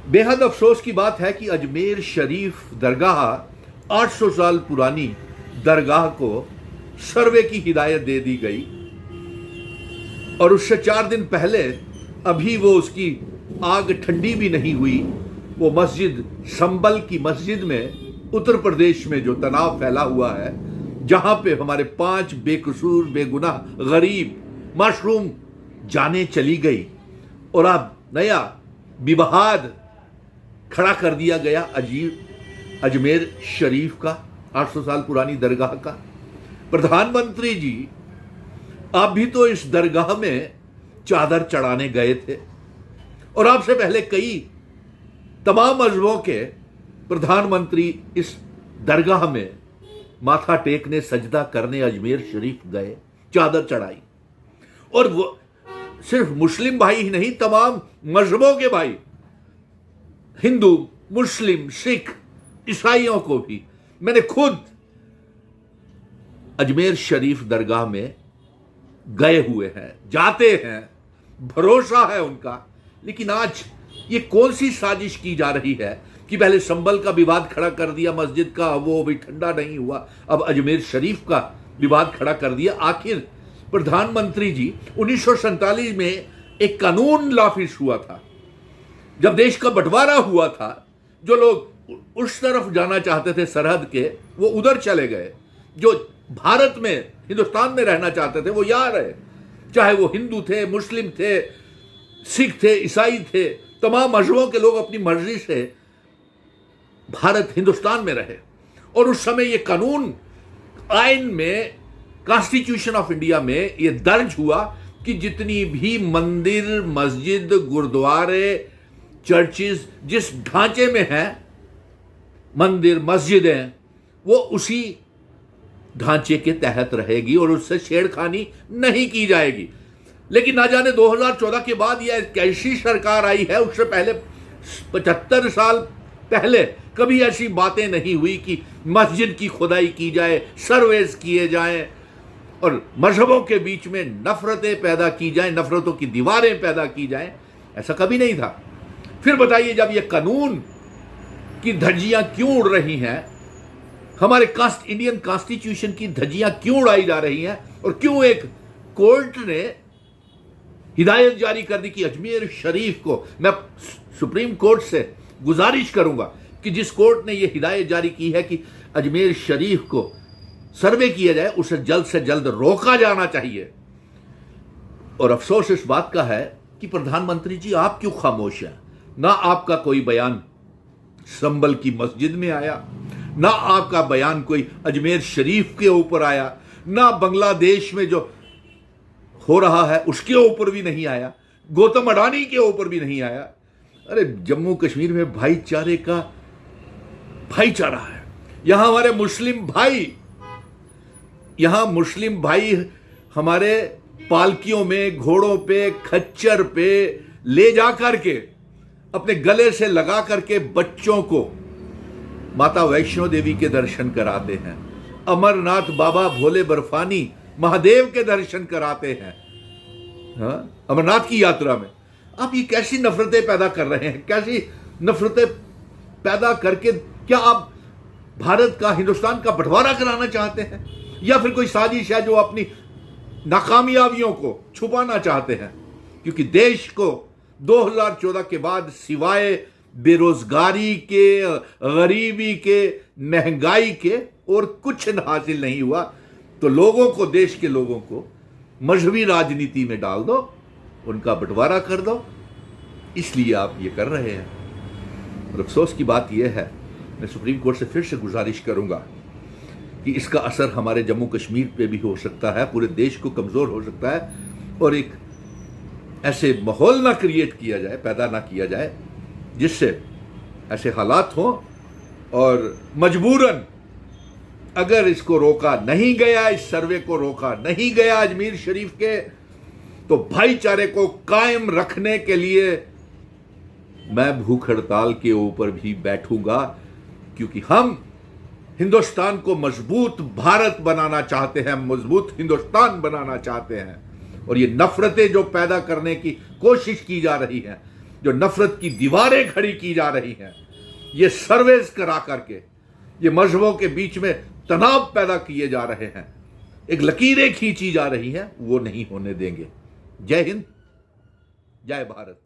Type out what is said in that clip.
बेहद अफसोस की बात है कि अजमेर शरीफ दरगाह 800 साल पुरानी दरगाह को सर्वे की हिदायत दे दी गई और उससे 4 दिन पहले अभी वो उसकी आग ठंडी भी नहीं हुई। वो मस्जिद संबल की मस्जिद में उत्तर प्रदेश में जो तनाव फैला हुआ है, जहां पे हमारे 5 बेकसूर बेगुनाह गरीब माशरूम जाने चली गई और अब नया विवाद खड़ा कर दिया गया अजमेर शरीफ का 800 साल पुरानी दरगाह का। प्रधानमंत्री जी, आप भी तो इस दरगाह में चादर चढ़ाने गए थे और आपसे पहले कई तमाम मजहबों के प्रधानमंत्री इस दरगाह में माथा टेकने सजदा करने अजमेर शरीफ गए, चादर चढ़ाई। और वो सिर्फ मुस्लिम भाई ही नहीं, तमाम मजहबों के भाई, हिंदू, मुस्लिम, सिख, ईसाइयों को भी मैंने खुद अजमेर शरीफ दरगाह में गए हुए हैं, जाते हैं, भरोसा है उनका। लेकिन आज ये कौन सी साजिश की जा रही है कि पहले संबल का विवाद खड़ा कर दिया मस्जिद का, वो भी ठंडा नहीं हुआ, अब अजमेर शरीफ का विवाद खड़ा कर दिया। आखिर प्रधानमंत्री जी 1947 में एक कानून नाफिज हुआ था, जब देश का बंटवारा हुआ था, जो लोग उस तरफ जाना चाहते थे सरहद के, वो उधर चले गए। जो भारत में, हिंदुस्तान में रहना चाहते थे, वो यहाँ रहे, चाहे वो हिंदू थे, मुस्लिम थे, सिख थे, ईसाई थे, तमाम मजहबों के लोग अपनी मर्जी से भारत हिंदुस्तान में रहे। और उस समय ये कानून आइन में, कॉन्स्टिट्यूशन ऑफ इंडिया में ये दर्ज हुआ कि जितनी भी मंदिर, मस्जिद, गुरुद्वारे, चर्चेज जिस ढांचे में हैं, मंदिर मस्जिदें, वो उसी ढांचे के तहत रहेगी और उससे छेड़खानी नहीं की जाएगी। लेकिन ना जाने 2014 के बाद यह कैसी सरकार आई है, उससे पहले 75 साल पहले कभी ऐसी बातें नहीं हुई कि मस्जिद की खुदाई की जाए, सर्वेस किए जाएं और मजहबों के बीच में नफरतें पैदा की जाएं, नफरतों की दीवारें पैदा की जाएं। ऐसा कभी नहीं था। फिर बताइए, जब ये कानून की धज्जियां क्यों उड़ रही हैं, हमारे इंडियन कॉन्स्टिट्यूशन की धज्जियां क्यों उड़ाई जा रही हैं, और क्यों एक कोर्ट ने हिदायत जारी कर दी कि अजमेर शरीफ को, मैं सुप्रीम कोर्ट से गुजारिश करूंगा कि जिस कोर्ट ने यह हिदायत जारी की है कि अजमेर शरीफ को सर्वे किया जाए, उसे जल्द से जल्द रोका जाना चाहिए। और अफसोस इस बात का है कि प्रधानमंत्री जी, आप क्यों खामोश हैं? ना आपका कोई बयान संबल की मस्जिद में आया, ना आपका बयान कोई अजमेर शरीफ के ऊपर आया, ना बांग्लादेश में जो हो रहा है उसके ऊपर भी नहीं आया, गौतम अडानी के ऊपर भी नहीं आया। अरे जम्मू कश्मीर में भाईचारे का भाईचारा है। यहां हमारे मुस्लिम भाई हमारे पालकियों में, घोड़ों पे, खच्चर पे ले जा करके अपने गले से लगा करके बच्चों को माता वैष्णो देवी के दर्शन कराते हैं, अमरनाथ बाबा भोले बर्फानी महादेव के दर्शन कराते हैं, हाँ, अमरनाथ की यात्रा में। आप ये कैसी नफरतें पैदा कर रहे हैं? कैसी नफरतें पैदा करके क्या आप भारत का, हिंदुस्तान का बंटवारा कराना चाहते हैं, या फिर कोई साजिश है जो अपनी नाकामयाबियों को छुपाना चाहते हैं? क्योंकि देश को 2014 के बाद सिवाय बेरोजगारी के, गरीबी के, महंगाई के और कुछ हासिल नहीं हुआ। तो लोगों को, देश के लोगों को मजहबी राजनीति में डाल दो, उनका बंटवारा कर दो, इसलिए आप ये कर रहे हैं। और अफसोस की बात यह है, मैं सुप्रीम कोर्ट से फिर से गुजारिश करूंगा कि इसका असर हमारे जम्मू कश्मीर पे भी हो सकता है, पूरे देश को कमज़ोर हो सकता है, और एक ऐसे माहौल ना क्रिएट किया जाए, पैदा ना किया जाए, जिससे ऐसे हालात हों और मजबूरन अगर इसको रोका नहीं गया, इस सर्वे को रोका नहीं गया अजमेर शरीफ के, तो भाईचारे को कायम रखने के लिए मैं भूख हड़ताल के ऊपर भी बैठूंगा। क्योंकि हम हिंदुस्तान को मजबूत भारत बनाना चाहते हैं, मजबूत हिंदुस्तान बनाना चाहते हैं। और ये नफरतें जो पैदा करने की कोशिश की जा रही है, जो नफरत की दीवारें खड़ी की जा रही हैं, ये सर्वेस करा करके ये मजहबों के बीच में तनाव पैदा किए जा रहे हैं, एक लकीरें खींची जा रही हैं, वो नहीं होने देंगे। जय हिंद, जय भारत।